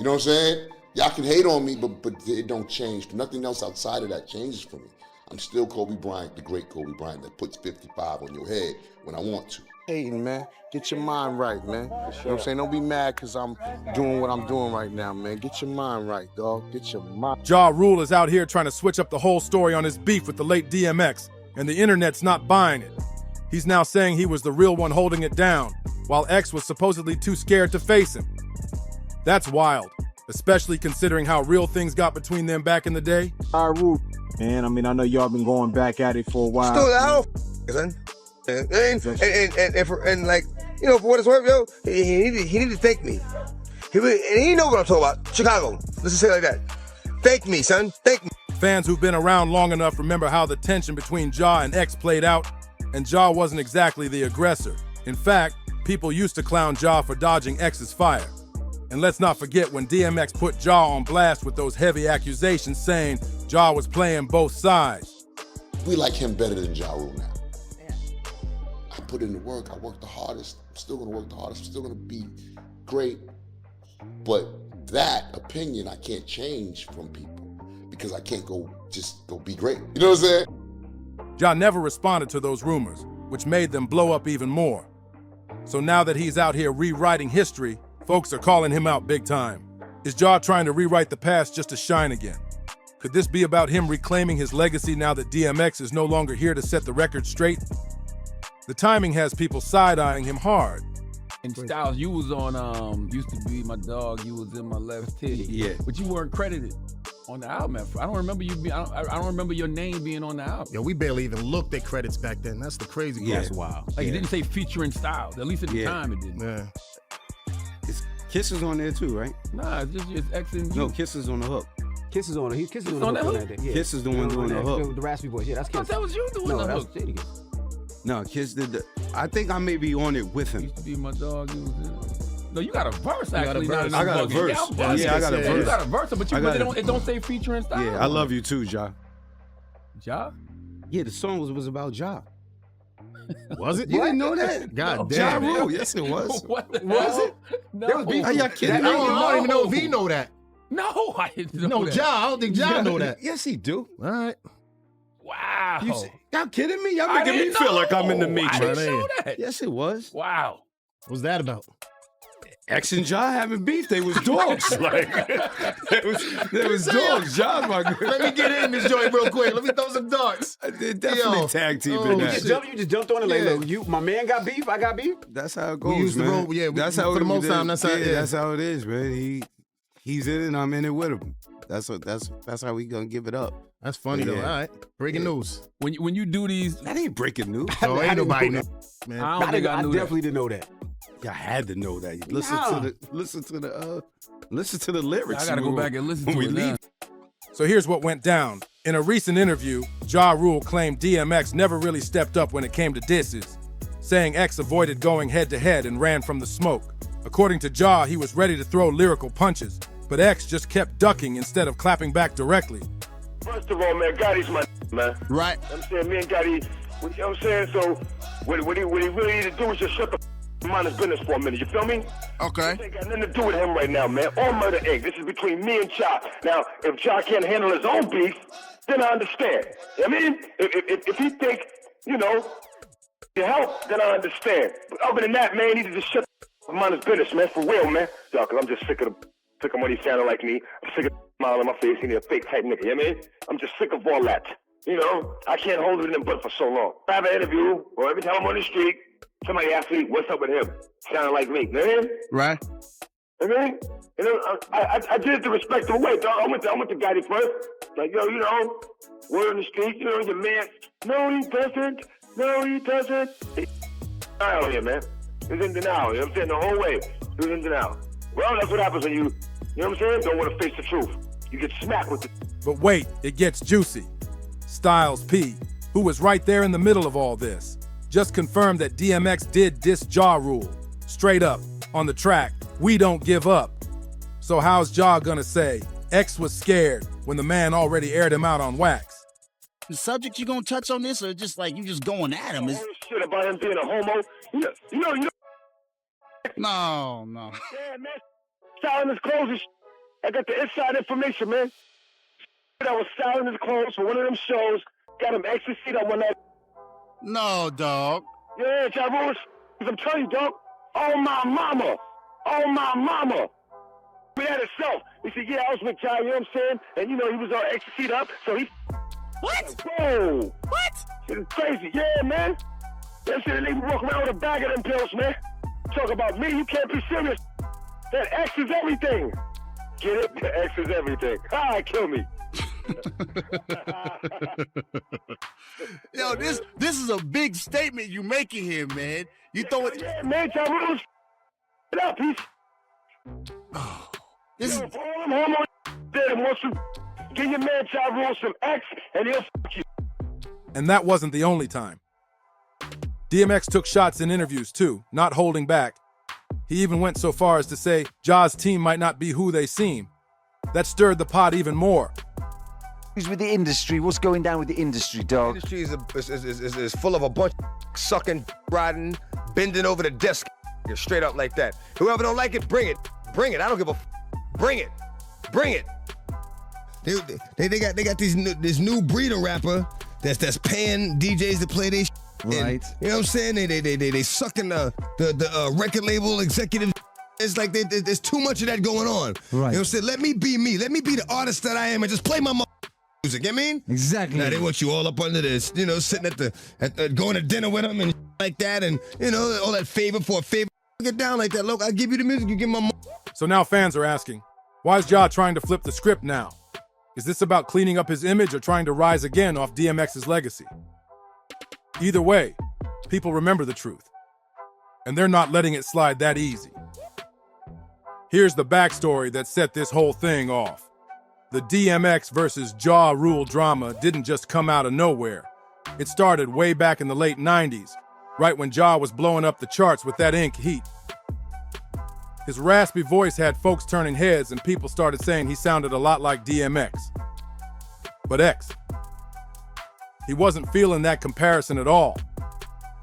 know what I'm saying? Y'all can hate on me, but it don't change. Nothing else outside of that changes for me. I'm still Kobe Bryant, the great Kobe Bryant that puts 55 on your head when I want to. Hating, man. Get your mind right, man. You know what I'm saying? Don't be mad because I'm doing what I'm doing right now, man. Get your mind right, dog. Get your mind. Ja Rule is out here trying to switch up the whole story on his beef with the late DMX, and the internet's not buying it. He's now saying he was the real one holding it down, while X was supposedly too scared to face him. That's wild, especially considering how real things got between them back in the day. Ja Rule, man, I mean, I know y'all been going back at it for a while. Still, I don't, son. And like, you know, for what it's worth, yo, he need to thank me. He know what I'm talking about. Chicago. Let's just say it like that. Thank me, son. Thank me. Fans who've been around long enough remember how the tension between Ja and X played out, and Ja wasn't exactly the aggressor. In fact, people used to clown Ja for dodging X's fire. And let's not forget when DMX put Ja on blast with those heavy accusations saying Ja was playing both sides. We like him better than Ja Rule now. I put in the work, I work the hardest, I'm still gonna work the hardest, I'm still gonna be great. But that opinion I can't change from people because I can't just go be great. You know what I'm saying? Ja never responded to those rumors, which made them blow up even more. So now that he's out here rewriting history, folks are calling him out big time. Is Ja trying to rewrite the past just to shine again? Could this be about him reclaiming his legacy now that DMX is no longer here to set the record straight? The timing has people side-eyeing him hard. And Styles, you was on, used to be my dog, you was in my left titty. Yeah. But you weren't credited on the album. I don't remember you being, I don't remember your name being on the album. Yo, we barely even looked at credits back then. That's the crazy part. Yeah, that's wild. Like, it didn't say featuring Styles. At least at the time it didn't. Yeah. Kiss is on there too, right? Nah, it's just X and No, Kiss is on the hook. Kiss is on it. Kiss is on on that the hook? hook. Yeah. Kiss is the one doing the hook. The raspy voice. Yeah, that's I Kiss. thought that was you doing No, the that's hook. Shady. No, Kiss did the. I think I may be on it with him. Used to be my dog, you was in. No, you got a verse actually. verse. I got a verse. Yeah, I got a You verse. got a verse, but it don't say featuring Styles. Yeah, I love you too, Ja. Ja? Yeah, the song was about Ja. Was it? You didn't know that? God Ja damn. Rule, yes it was. What the Was hell? it? No. There was beef. Are y'all kidding I me? don't even know if he know that. No, I didn't know No, that. Ja. I don't think Ja know that. Yes, he do. All right. Wow. Y'all kidding me? Y'all I making me didn't feel know. like I'm in the I Matrix. didn't Man. know that. Yes, it was. Wow. What's that about? X and Ja having beef. They was dogs. Like they was dogs. Ja's my good. Let me get in this joint real quick. Let me throw some darts. They definitely Yo. tag team Oh, in shit. that. You just jumped on it like, Yeah. look, my man got beef, I got beef. That's how it goes, We used to man. roll- yeah, we- that's for how the we most did. time, that's how it is. That's how it is, man. He's in it, and I'm in it with him. That's how we gonna give it up. That's funny though. Yeah. All right. Breaking news. When you do these, That ain't breaking news. So ain't nobody knew, man. I don't think I knew that. definitely didn't know that. Y'all had to know that. Listen Nah. to the lyrics. I gotta go back and listen when to we it leave. now. So here's what went down. In a recent interview, Ja Rule claimed DMX never really stepped up when it came to disses, saying X avoided going head-to-head and ran from the smoke. According to Ja, he was ready to throw lyrical punches, but X just kept ducking instead of clapping back directly. First of all, man, Gotti's my man. Right. I'm saying, me and Gotti, you know what I'm saying? So, what he really need to do is just shut the mind his business for a minute, you feel me? Okay. This ain't got nothing to do with him right now, man. Or Murder Inc. This is between me and Ja. Now, if Ja can't handle his own beef, then I understand. I mean, if he think, you know, to help, then I understand. But other than that, man, he need to just shut the mind his business, man, for real, man. Cause I'm just sick of what he sounding like me. I'm sick of the smile on my face. He need a fake type nigga, you know what I mean? I'm just sick of all that. You know, I can't hold it in but for so long. I have an interview, or every time I'm on the street, somebody asks me, what's up with him? Sounding like me, you know what I mean? Right. You know what I mean? You know, I did it the respectful way, dog. I went to Gotti first. Like, yo, you know, we're in the street, you know, your man. No, he doesn't. No, he doesn't. Out here, man. He was in denial, you know what I'm saying? The whole way, he was in denial. Well, that's what happens when you know what I'm saying? Don't want to face the truth. You get smacked with it. But wait, it gets juicy. Styles P, who was right there in the middle of all this, just confirmed that DMX did diss Ja Rule. Straight up, on the track, We Don't Give Up. So how's Ja gonna say X was scared when the man already aired him out on wax? The subject you gonna touch on this, or just like you just going at him? All this shit about him being a homo. You know. No. Yeah, man. Selling his clothes and I got the inside information, man. I was styling his clothes for one of them shows. Got him ecstasy on one night. No, dog. Yeah, Ja Rule, I'm telling you, dog. Oh, my mama. Oh, my mama. He had himself. He said, yeah, I was with Ja, you know what I'm saying? And, you know, he was all ecstasy up, so he... What? Whoa. What? Shit is crazy. Yeah, man. That shit, they walk around with a bag of them pills, man. Talk about me, you can't be serious. That X is everything. Get it? The X is everything. Ah, kill me. Yo, this is a big statement you making here, man. You throw it. Yeah, man, Ja Rule's it up. He's This is for all them homo that wants to give your man Ja Rule some X and he'll fuck you. And that wasn't the only time. DMX took shots in interviews too, not holding back. He even went so far as to say Ja's team might not be who they seem. That stirred the pot even more. Who's with the industry? What's going down with the industry, dog? The industry is full of a bunch of sucking, riding, bending over the desk, straight up like that. Whoever don't like it, bring it. Bring it. I don't give a bring it. Bring it. They got this new breed of rapper that's paying DJs to play this. Right. You know what I'm saying? They sucking the record label executive. It's like there's too much of that going on. Right. You know what I'm saying? Let me be me. Let me be the artist that I am and just play my music. You know what I mean? Exactly. Now they want you all up under this, you know, sitting at going to dinner with them and like that, and you know all that favor for a favor. Get down like that. Look, I give you the music, you give my. So now fans are asking, why is Ja trying to flip the script now? Is this about cleaning up his image or trying to rise again off DMX's legacy? Either way, people remember the truth. And they're not letting it slide that easy. Here's the backstory that set this whole thing off. The DMX versus Ja Rule drama didn't just come out of nowhere. It started way back in the late 90s, right when Ja was blowing up the charts with that Ink heat. His raspy voice had folks turning heads and people started saying he sounded a lot like DMX. But X, he wasn't feeling that comparison at all.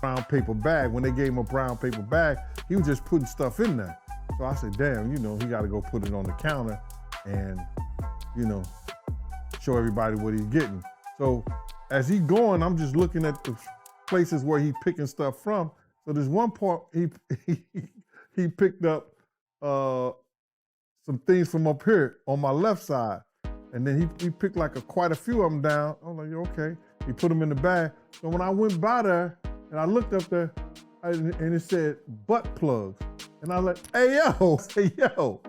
Brown paper bag, when they gave him a brown paper bag, he was just putting stuff in there. So I said, damn, you know, he got to go put it on the counter and, you know, show everybody what he's getting. So as he going, I'm just looking at the places where he picking stuff from. So there's one part he picked up some things from up here on my left side. And then he picked like quite a few of them down. I was like, okay. He put them in the bag. So when I went by there and I looked up there and it said butt plugs. And I was like, hey yo,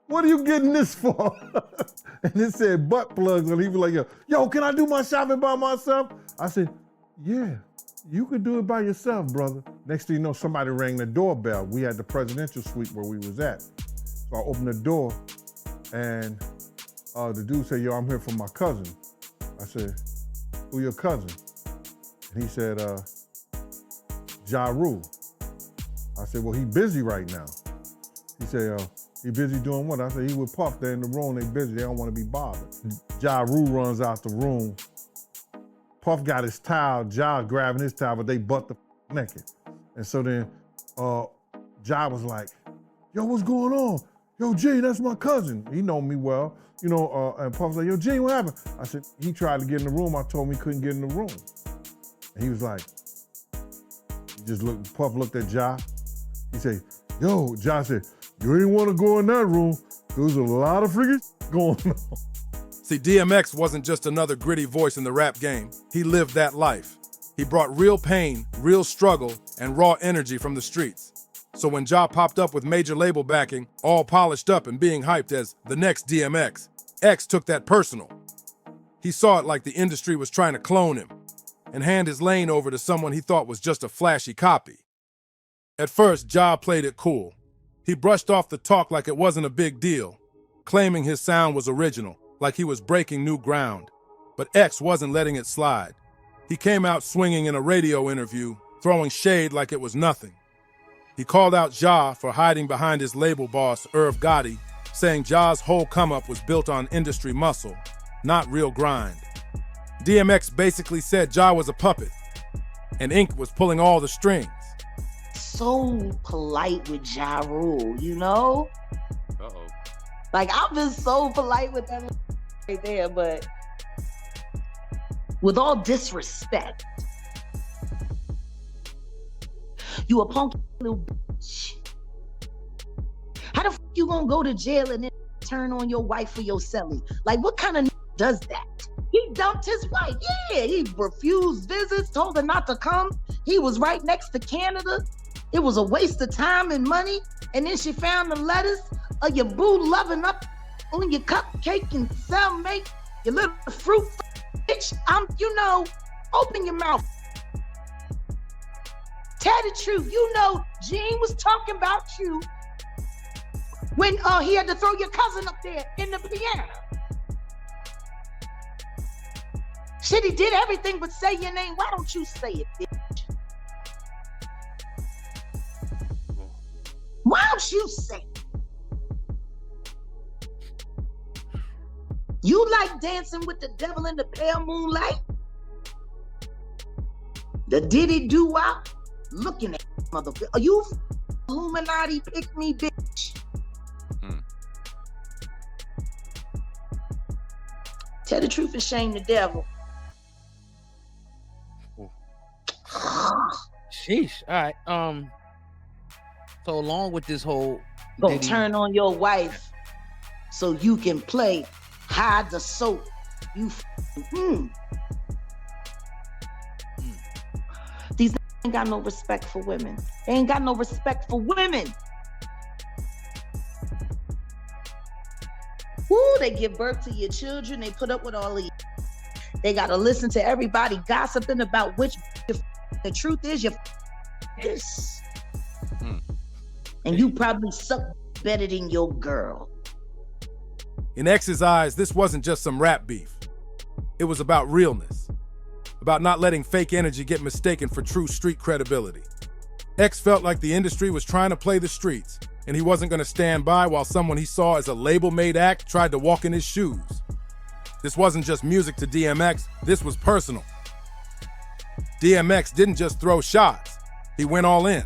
what are you getting this for? And it said butt plugs. And he was like, yo, can I do my shopping by myself? I said, yeah, you could do it by yourself, brother. Next thing you know, somebody rang the doorbell. We had the presidential suite where we was at. So I opened the door and the dude said, yo, I'm here for my cousin. I said, who your cousin? And he said, Ja Rule. I said, well, he busy right now. He said, he busy doing what? I said, he with Puff. They're in the room, they busy, they don't want to be bothered. Ja Rule runs out the room. Puff got his towel, Ja grabbing his towel, but they butt the naked. And so then Ja was like, yo, what's going on? Yo, Gene, that's my cousin. He know me well. You know, and Puff was like, yo, Gene, what happened? I said, he tried to get in the room. I told him he couldn't get in the room. And he was like, Puff looked at Ja. He said, yo, Ja said, you ain't want to go in that room. There's a lot of freaking going on. See, DMX wasn't just another gritty voice in the rap game. He lived that life. He brought real pain, real struggle, and raw energy from the streets. So when Ja popped up with major label backing, all polished up and being hyped as the next DMX, X took that personal. He saw it like the industry was trying to clone him and hand his lane over to someone he thought was just a flashy copy. At first, Ja played it cool. He brushed off the talk like it wasn't a big deal, claiming his sound was original, like he was breaking new ground. But X wasn't letting it slide. He came out swinging in a radio interview, throwing shade like it was nothing. He called out Ja for hiding behind his label boss, Irv Gotti, saying Ja's whole come-up was built on industry muscle, not real grind. DMX basically said Ja was a puppet, and Ink was pulling all the strings. So polite with Ja Rule, you know? Uh-oh. Like, I've been so polite with that right there, but with all disrespect, you a punk little bitch. How the f you gonna go to jail and then turn on your wife for your celly? Like, what kind of does that? He dumped his wife. Yeah, he refused visits, told her not to come. He was right next to Canada. It was a waste of time and money. And then she found the letters of your boo loving up on your cupcake and cellmate, your little fruit bitch. Open your mouth. Tell the truth. Gene was talking about you when he had to throw your cousin up there in the piano. Shit, he did everything but say your name. Why don't you say it, bitch? Why don't you say it? You like dancing with the devil in the pale moonlight? The diddy do wop? Looking at motherfucker. Are you Illuminati pick me, bitch? Tell the truth and shame the devil. Sheesh. All right. So along with this whole Go turn on your wife so you can play hide the soap. These ain't got no respect for women. They ain't got no respect for women. Woo, they give birth to your children. They put up with all these. They got to listen to everybody gossiping about which the truth is you're this. And you probably suck better than your girl. In X's eyes, this wasn't just some rap beef. It was about realness, about not letting fake energy get mistaken for true street credibility. X felt like the industry was trying to play the streets, and he wasn't going to stand by while someone he saw as a label-made act tried to walk in his shoes. This wasn't just music to DMX, this was personal. DMX didn't just throw shots, he went all in.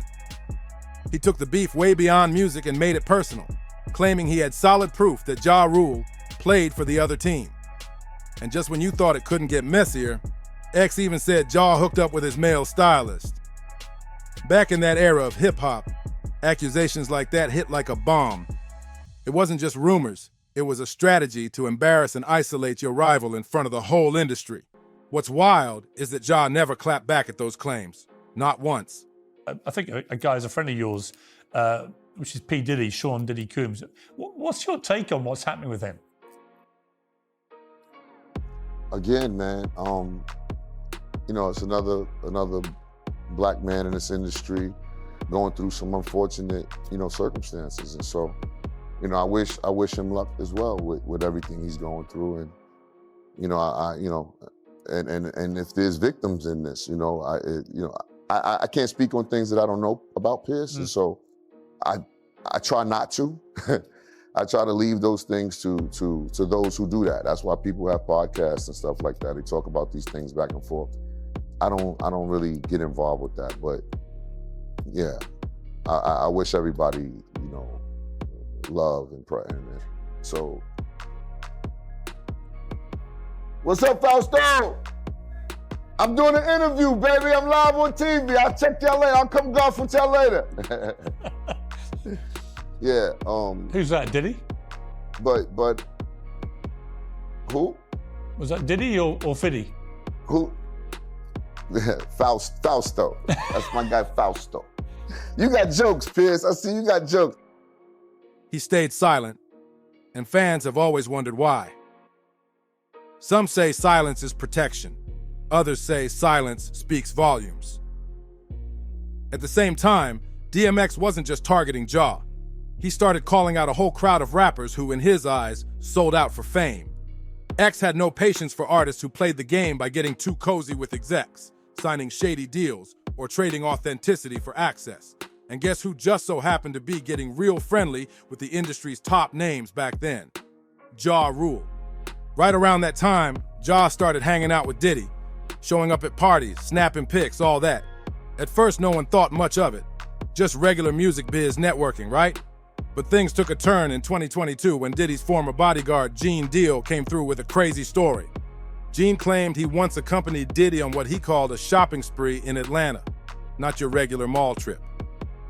He took the beef way beyond music and made it personal, claiming he had solid proof that Ja Rule played for the other team. And just when you thought it couldn't get messier, X even said Ja hooked up with his male stylist. Back in that era of hip-hop, accusations like that hit like a bomb. It wasn't just rumors, it was a strategy to embarrass and isolate your rival in front of the whole industry. What's wild is that Ja never clapped back at those claims, not once. I think a guy is a friend of yours, which is P. Diddy, Sean Diddy Coombs. What's your take on what's happening with him? Again, man, it's another black man in this industry going through some unfortunate, circumstances. And so, I wish him luck as well with everything he's going through. And, and if there's victims in this, I can't speak on things that I don't know about Pierce, and so I try not to. I try to leave those things to those who do that. That's why people have podcasts and stuff like that. They talk about these things back and forth. I don't really get involved with that, but yeah, I wish everybody love and prayer. And so, what's up, Fausto? I'm doing an interview, baby. I'm live on TV. I'll check y'all later. I'll come golf with y'all later. Yeah. Who's that, Diddy? But who? Was that Diddy or Fiddy? Who? Fausto. That's my guy, Fausto. You got jokes, Pierce. I see you got jokes. He stayed silent, and fans have always wondered why. Some say silence is protection. Others say silence speaks volumes. At the same time, DMX wasn't just targeting Ja. He started calling out a whole crowd of rappers who, in his eyes, sold out for fame. X had no patience for artists who played the game by getting too cozy with execs, signing shady deals, or trading authenticity for access. And guess who just so happened to be getting real friendly with the industry's top names back then? Ja Rule. Right around that time, Ja started hanging out with Diddy, showing up at parties, snapping pics, all that. At first, no one thought much of it. Just regular music biz networking, right? But things took a turn in 2022 when Diddy's former bodyguard, Gene Deal, came through with a crazy story. Gene claimed he once accompanied Diddy on what he called a shopping spree in Atlanta, not your regular mall trip.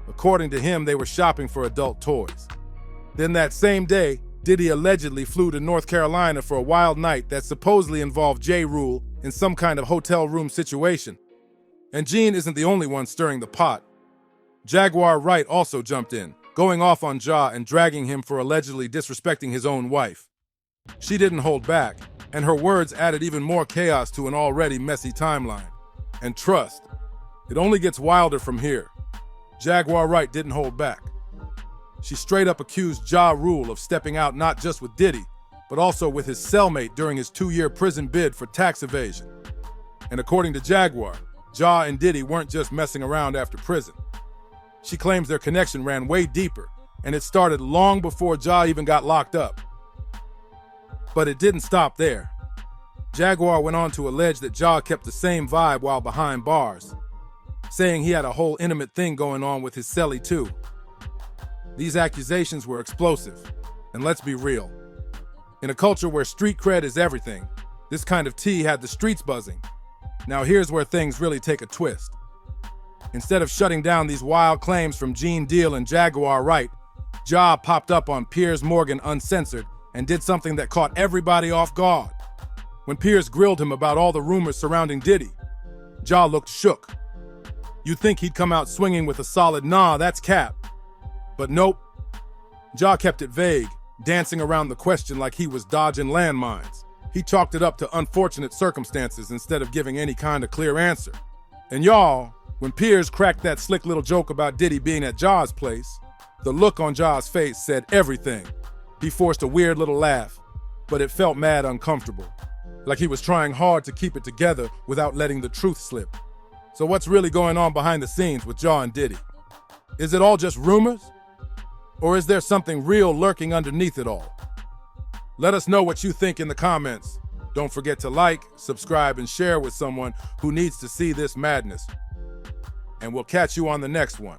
According to him, they were shopping for adult toys. Then that same day, Diddy allegedly flew to North Carolina for a wild night that supposedly involved Ja Rule in some kind of hotel room situation. And Gene isn't the only one stirring the pot. Jaguar Wright also jumped in, going off on Ja and dragging him for allegedly disrespecting his own wife. She didn't hold back, and her words added even more chaos to an already messy timeline. And trust, it only gets wilder from here. Jaguar Wright didn't hold back. She straight up accused Ja Rule of stepping out not just with Diddy, but also with his cellmate during his 2-year prison bid for tax evasion. And according to Jaguar, Ja and Diddy weren't just messing around after prison. She claims their connection ran way deeper, and it started long before Ja even got locked up. But it didn't stop there. Jaguar went on to allege that Ja kept the same vibe while behind bars, saying he had a whole intimate thing going on with his cellie too. These accusations were explosive, and let's be real. In a culture where street cred is everything, this kind of tea had the streets buzzing. Now here's where things really take a twist. Instead of shutting down these wild claims from Gene Deal and Jaguar Wright, Ja popped up on Piers Morgan Uncensored and did something that caught everybody off guard. When Piers grilled him about all the rumors surrounding Diddy, Ja looked shook. You'd think he'd come out swinging with a solid "nah, that's cap." But nope. Ja kept it vague, dancing around the question like he was dodging landmines. He chalked it up to unfortunate circumstances instead of giving any kind of clear answer. And y'all, when Piers cracked that slick little joke about Diddy being at Ja's place, the look on Ja's face said everything. He forced a weird little laugh, but it felt mad uncomfortable, like he was trying hard to keep it together without letting the truth slip. So what's really going on behind the scenes with Ja and Diddy? Is it all just rumors? Or is there something real lurking underneath it all? Let us know what you think in the comments. Don't forget to like, subscribe, and share with someone who needs to see this madness. And we'll catch you on the next one.